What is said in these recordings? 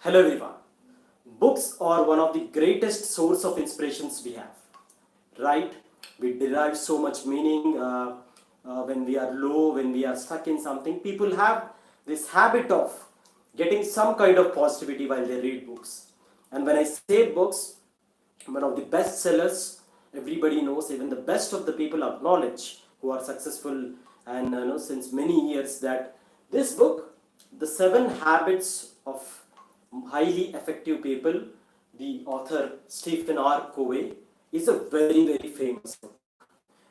Hello everyone. Books are one of the greatest source of inspirations we have, right? We derive so much meaning when we are low, when we are stuck in something. People have this habit of getting some kind of positivity while they read books. And when I say books, one of the best sellers, everybody knows, even the best of the people acknowledge who are successful and since many years that this book, The Seven Habits of Highly Effective People, the author Stephen R. Covey, is a very famous book.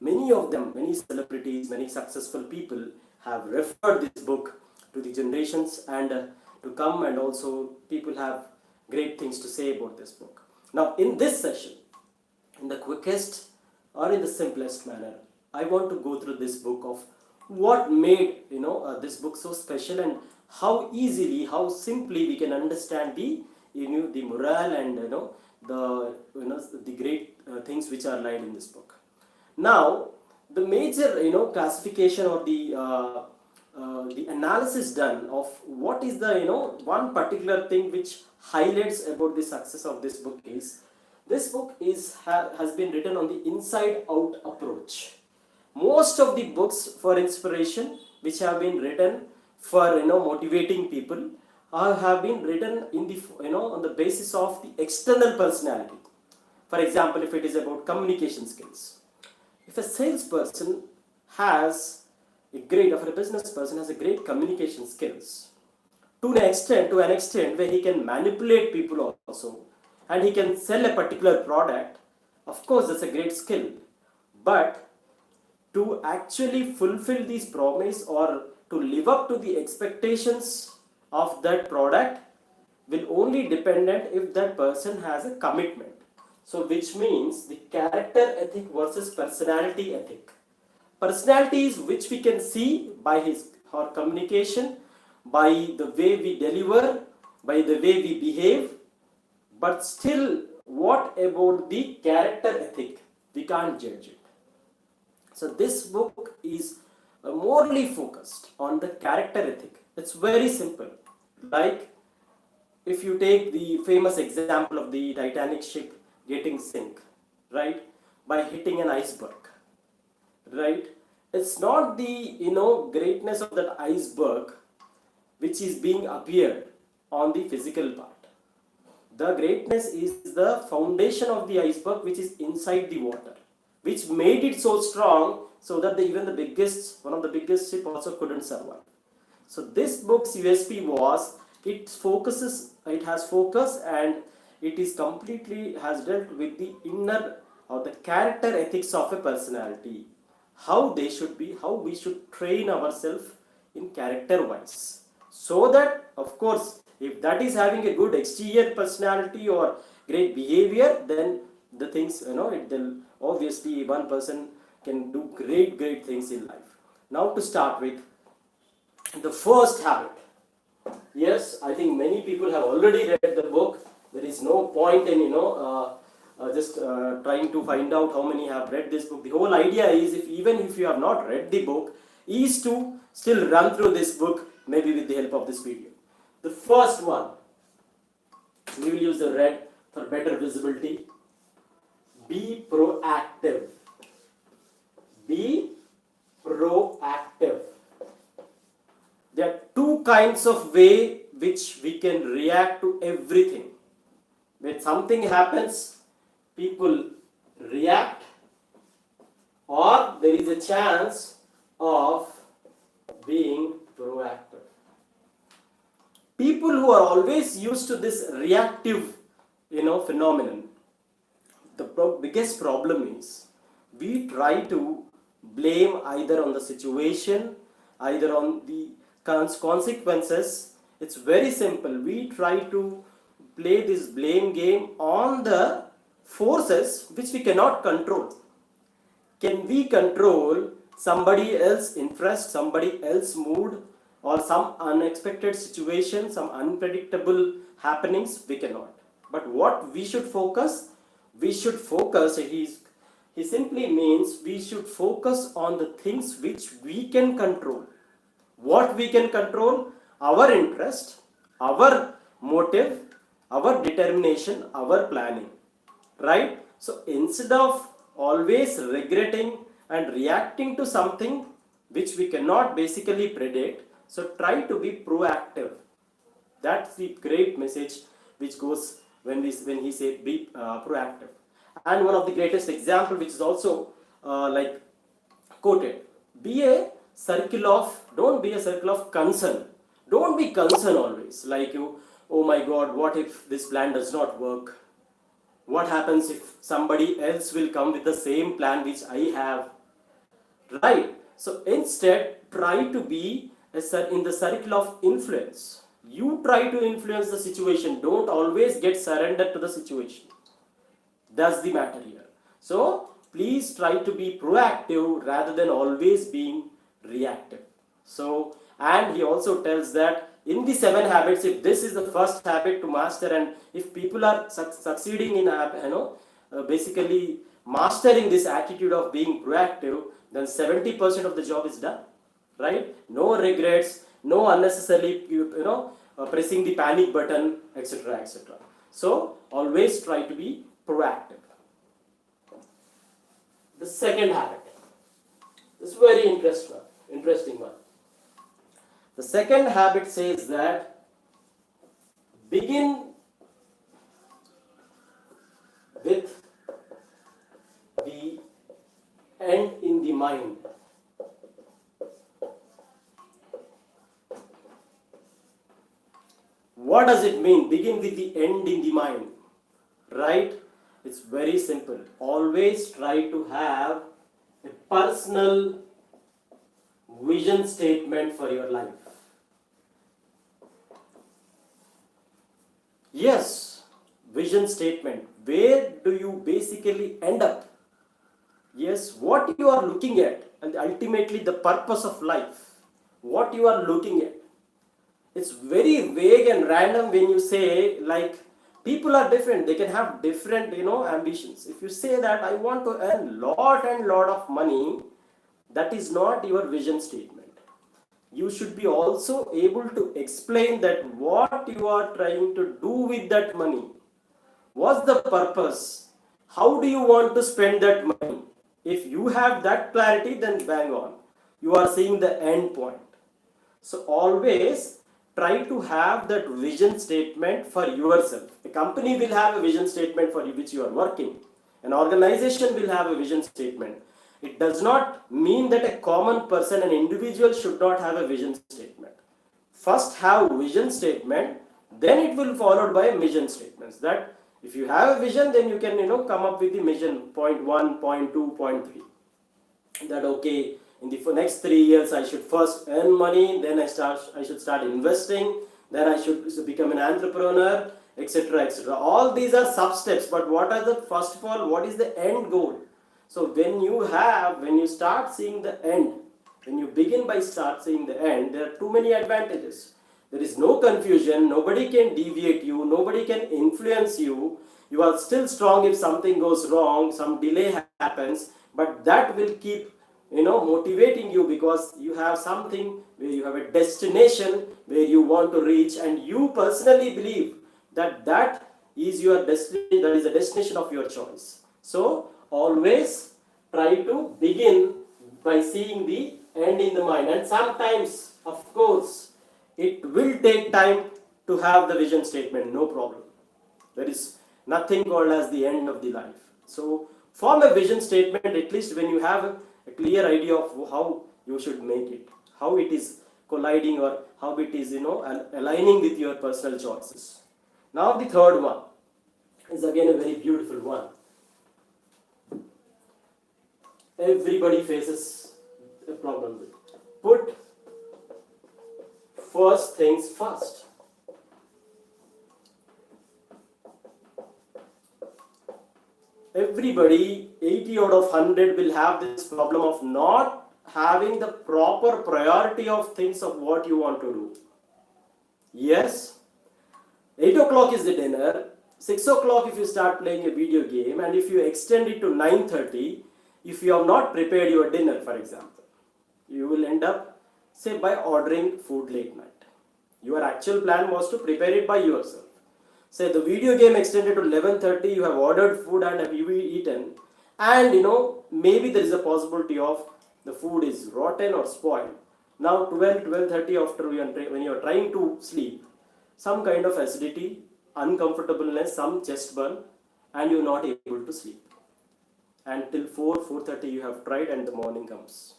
Many of them, many celebrities, many successful people have referred this book to the generations and to come, and also people have great things to say about this book. Now, in this session, in the quickest or in the simplest manner, I want to go through this book of what made this book so special and how easily, how simply we can understand the morale and the great things which are laid in this book. Now, the major classification or the analysis done of what is the one particular thing which highlights about the success of this book is this book has been written on the inside out approach. Most of the books for inspiration which have been written for motivating people have been written in the on the basis of the external personality. For example, if it is about communication skills, if a salesperson has a great, or a business person has a great communication skills, to an extent where he can manipulate people also, and he can sell a particular product, of course that's a great skill. But to actually fulfill this promise or to live up to the expectations of that product will only dependent if that person has a commitment. So which means the character ethic versus personality ethic. Personality is which we can see by his or communication, by the way we deliver, by the way we behave, but still what about the character ethic? We can't judge it. So this book is morely focused on the character ethic. It's very simple. Like if you take the famous example of the Titanic ship getting sink, right, by hitting an iceberg, right? It's not the greatness of that iceberg which is being appeared on the physical part. The greatness is the foundation of the iceberg which is inside the water, which made it so strong so that even the biggest, one of the biggest ship also couldn't survive. So this book's USP was it has focus, and it is completely has dealt with the inner or the character ethics of a personality, how they should be, how we should train ourselves in character wise, so that of course if that is having a good exterior personality or great behavior, then the things it will obviously one person can do great things in life. Now to start with the first habit. Yes, I think many people have already read the book. There is no point in just trying to find out how many have read this book. The whole idea is, if even if you have not read the book, is to still run through this book, maybe with the help of this video. The first one, we will use the red for better visibility. Be proactive. Be proactive. There are two kinds of way which we can react to everything. When something happens, people react, or there is a chance of being proactive. People who are always used to this reactive phenomenon, the biggest problem is we try to blame either on the situation, either on the consequences. It's very simple. We try to play this blame game on the forces which we cannot control. Can we control somebody else's interest, somebody else's mood, or some unexpected situation, some unpredictable happenings? We cannot. But what we should focus? We should focus, he simply means we should focus on the things which we can control. What we can control? Our interest, our motive, our determination, our planning, right? So instead of always regretting and reacting to something which we cannot basically predict, so try to be proactive. That's the great message which goes when he said be proactive. And one of the greatest example which is also like quoted, be a circle of, don't be a circle of concern. Don't be concerned always like you, oh my god, what if this plan does not work? What happens if somebody else will come with the same plan which I have? Right? So instead, try to be in the circle of influence. You try to influence the situation. Don't always get surrendered to the situation. That's the matter here. So please try to be proactive rather than always being reactive. So, and he also tells that in the 7 habits, if this is the first habit to master, and if people are succeeding in basically mastering this attitude of being proactive, then 70% of the job is done, right? No regrets, no unnecessarily pressing the panic button, etc., etc. So always try to be proactive. The second habit is very interesting one. The second habit says that begin with the end in the mind. What does it mean? Begin with the end in the mind, right? It's very simple. Always try to have a personal vision statement for your life. Yes, vision statement. Where do you basically end up? Yes, what you are looking at, and ultimately the purpose of life. What you are looking at. It's very vague and random when you say, like, people are different. They can have different, ambitions. If you say that I want to earn lot and lot of money, that is not your vision statement. You should be also able to explain that what you are trying to do with that money. What's the purpose? How do you want to spend that money? If you have that clarity, then bang on. You are seeing the end point. So always try to have that vision statement for yourself. A company will have a vision statement for which you are working. An organization will have a vision statement. It does not mean that a common person, an individual should not have a vision statement. First have vision statement, then it will followed by mission statements. That if you have a vision, then you can come up with the mission, point 1, point 2, point 3. That okay, in the next 3 years I should first earn money, then I should start investing, then I should become an entrepreneur, etc., etc. All these are sub steps, but what are the, first of all, what is the end goal? So when you start seeing the end, when you begin by start seeing the end, there are too many advantages. There is no confusion, nobody can deviate you, nobody can influence you. You are still strong if something goes wrong, some delay happens, but that will keep motivating you, because you have something where you have a destination where you want to reach, and you personally believe that that is your destiny, that is the destination of your choice. So always try to begin by seeing the end in the mind, and sometimes, of course, it will take time to have the vision statement, no problem. There is nothing called as the end of the life. So form a vision statement at least when you have a clear idea of how you should make it, how it is colliding, or how it is aligning with your personal choices. Now the third one is again a very beautiful one. Everybody faces a problem with. Put first things first. Everybody, 80 out of 100 will have this problem of not having the proper priority of things of what you want to do. Yes, 8 o'clock is the dinner, 6 o'clock if you start playing a video game, and if you extend it to 9:30, if you have not prepared your dinner, for example, you will end up, say, by ordering food late night. Your actual plan was to prepare it by yourself. Say the video game extended to 11:30, you have ordered food and have you eaten, and maybe there is a possibility of the food is rotten or spoiled. Now 12:30 after when you are trying to sleep, some kind of acidity, uncomfortableness, some chest burn, and you are not able to sleep. And till 4:30 you have tried and the morning comes.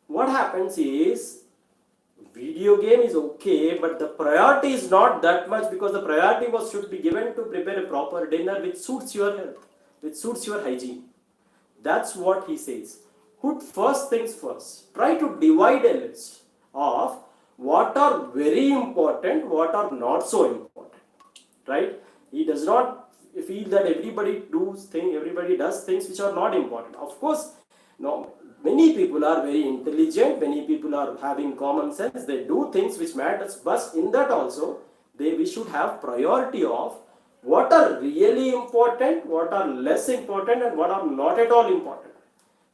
What happens is, video game is okay, but the priority is not that much, because the priority should be given to prepare a proper dinner which suits your health, which suits your hygiene. That's what he says. Put first things first. Try to divide a list of what are very important, what are not so important. Right? He does not feel that everybody does things which are not important. Of course, no. Many people are very intelligent, many people are having common sense, they do things which matters, but in that also, we should have priority of what are really important, what are less important, and what are not at all important.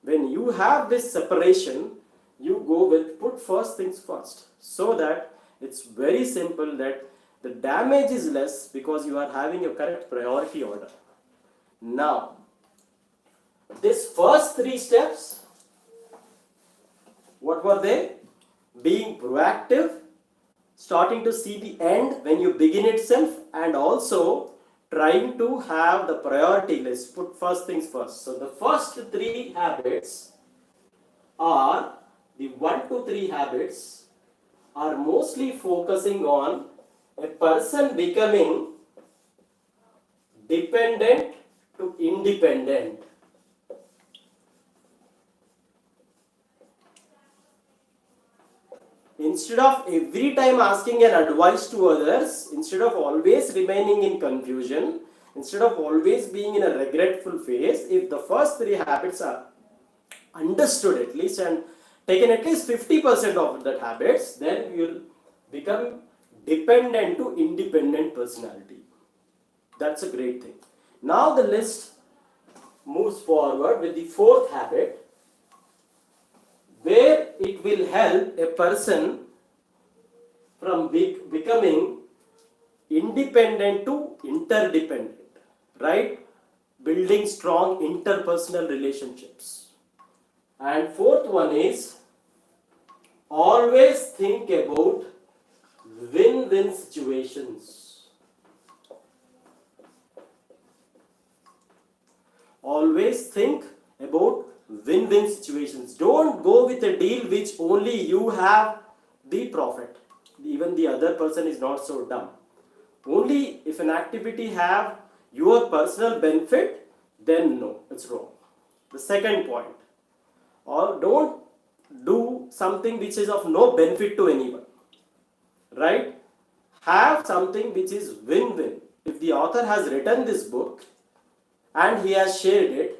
When you have this separation, you go with put first things first, so that it's very simple that the damage is less because you are having a correct priority order. Now, this first three steps, what were they? Being proactive, starting to see the end when you begin itself, and also trying to have the priority list, put first things first. So the first three habits are, the 1 to 3 habits are mostly focusing on a person becoming dependent to independent. Instead of every time asking an advice to others, instead of always remaining in confusion, instead of always being in a regretful phase, if the first three habits are understood at least and taken at least 50% of that habits, then you will become dependent to independent personality. That's a great thing. Now the list moves forward with the fourth habit, where it will help a person from becoming independent to interdependent, right? Building strong interpersonal relationships. And fourth one is, always think about win-win situations. Always think about win-win situations. Don't go with a deal which only you have the profit. Even the other person is not so dumb. Only if an activity have your personal benefit, then no, it's wrong. The second point, or don't do something which is of no benefit to anyone. Right? Have something which is win-win. If the author has written this book and he has shared it,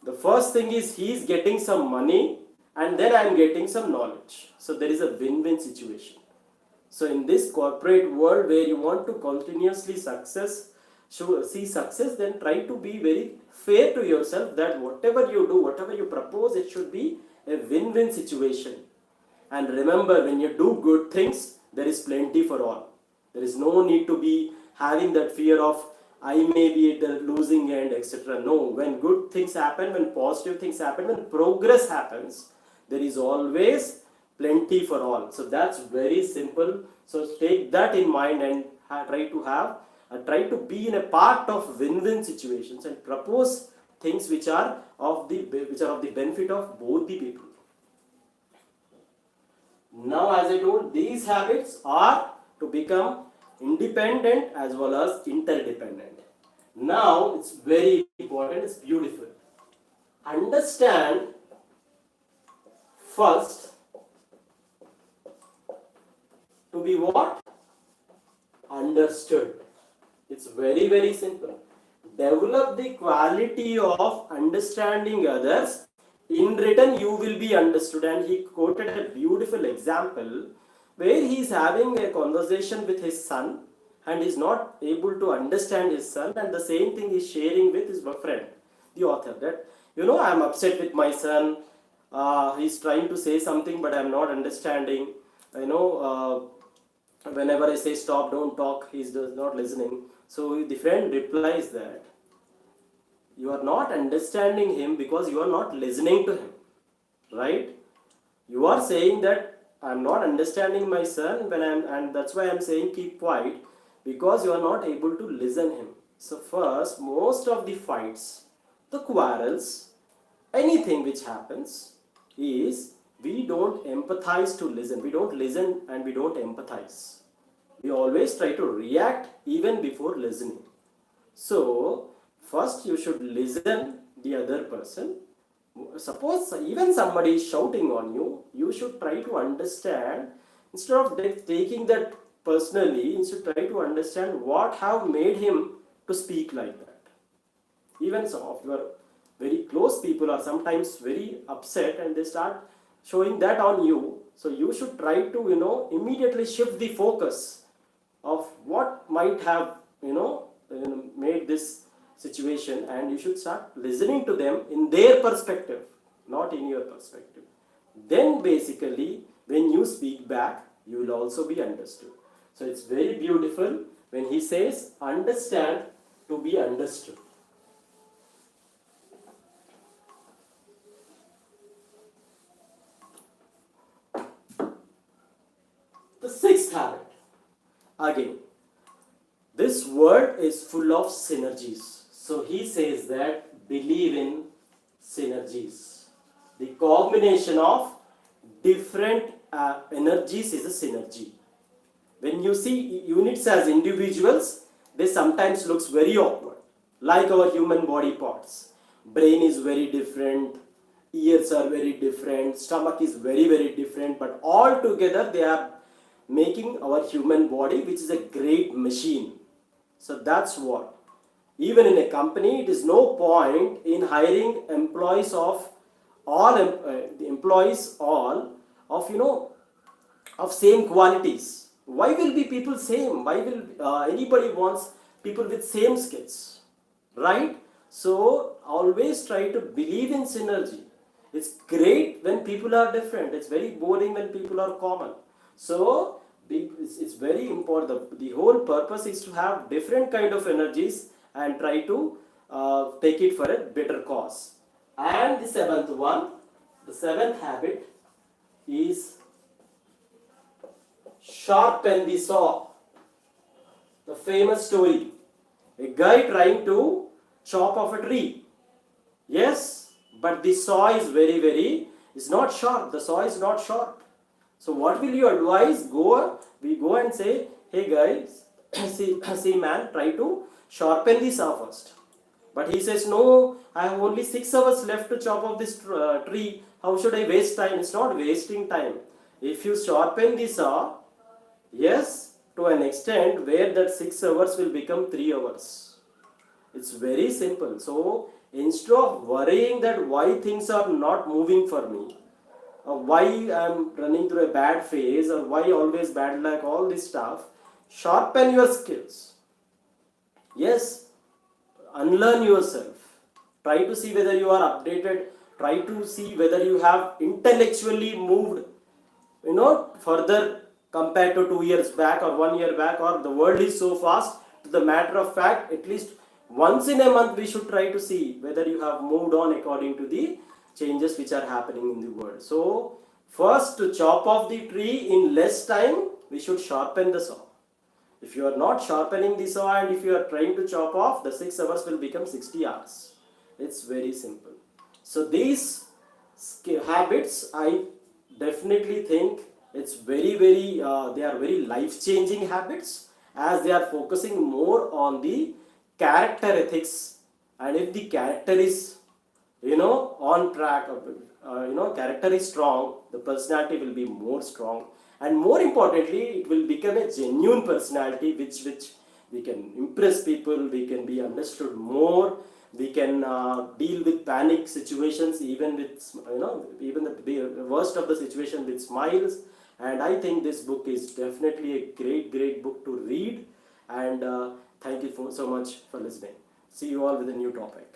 the first thing is he is getting some money and then I am getting some knowledge. So there is a win-win situation. So in this corporate world where you want to continuously see success, then try to be very fair to yourself that whatever you do, whatever you propose, it should be a win-win situation. And remember, when you do good things, there is plenty for all. There is no need to be having that fear of I may be at the losing end, etc. No, when good things happen, when positive things happen, when progress happens, there is always plenty for all. So that's very simple. So take that in mind and try to be in a part of win-win situations and propose things which are of the benefit of both the people. Now, as I told, these habits are to become independent as well as interdependent. Now, it's very important, it's beautiful. Understand first to be what? Understood. It's very, very simple. Develop the quality of understanding others. In return, you will be understood. And he quoted a beautiful example where he is having a conversation with his son and is not able to understand his son, and the same thing is sharing with his friend, the author, that I am upset with my son, he's trying to say something but I am not understanding, whenever I say stop, don't talk, he is not listening. So the friend replies that you are not understanding him because you are not listening to him, right? You are saying that I'm not understanding my son and that's why I'm saying keep quiet, because you are not able to listen him. So first, most of the fights, the quarrels, anything which happens is we don't empathize to listen. We don't listen and we don't empathize. We always try to react even before listening. So, first you should listen the other person. Suppose even somebody is shouting on you, you should try to understand, instead of taking that personally, you should try to understand what have made him to speak like that. Even some of your very close people are sometimes very upset and they start showing that on you. So you should try to, immediately shift the focus of what might have, made this situation, and you should start listening to them in their perspective, not in your perspective. Then basically, when you speak back, you will also be understood. So it's very beautiful when he says, understand to be understood. The sixth habit, again, this word is full of synergies. So he says that believe in synergies. The combination of different energies is a synergy. When you see units as individuals, they sometimes looks very awkward, like our human body parts. Brain is very different, ears are very different, stomach is very, very different, but all together they are making our human body, which is a great machine. So that's what. Even in a company, it is no point in hiring employees of all the employees all of of same qualities. Why will be people same? Why will anybody wants people with same skills, right? So always try to believe in synergy. It's great when people are different. It's very boring when people are common. So it's very important. The whole purpose is to have different kind of energies and try to take it for a better cause. And the seventh one, the seventh habit is sharpen the saw. The famous story. A guy trying to chop off a tree. Yes, but the saw is is not sharp. The saw is not sharp. So what will you advise? We go and say, hey guys, see man, try to sharpen the saw first. But he says, no, I have only 6 hours left to chop off this tree. How should I waste time? It's not wasting time. If you sharpen the saw, yes, to an extent where that 6 hours will become 3 hours. It's very simple. So instead of worrying that why things are not moving for me, why I'm running through a bad phase, or why always bad luck, all this stuff, sharpen your skills. Yes, unlearn yourself. Try to see whether you are updated. Try to see whether you have intellectually moved, further compared to 2 years back or 1 year back, or the world is so fast. To the matter of fact, at least once in a month we should try to see whether you have moved on according to the changes which are happening in the world. So first, to chop off the tree in less time, we should sharpen the saw. If you are not sharpening the saw and if you are trying to chop off, the 6 hours will become 60 hours. It's very simple. So these habits, I definitely think it's they are very life-changing habits, as they are focusing more on the character ethics. And if the character is on track, character is strong, the personality will be more strong, and more importantly, it will become a genuine personality which we can impress people, we can be understood more, we can deal with panic situations, even with even the worst of the situation with smiles. And I think this book is definitely a great book to read. And thank you so much for listening. See you all with a new topic.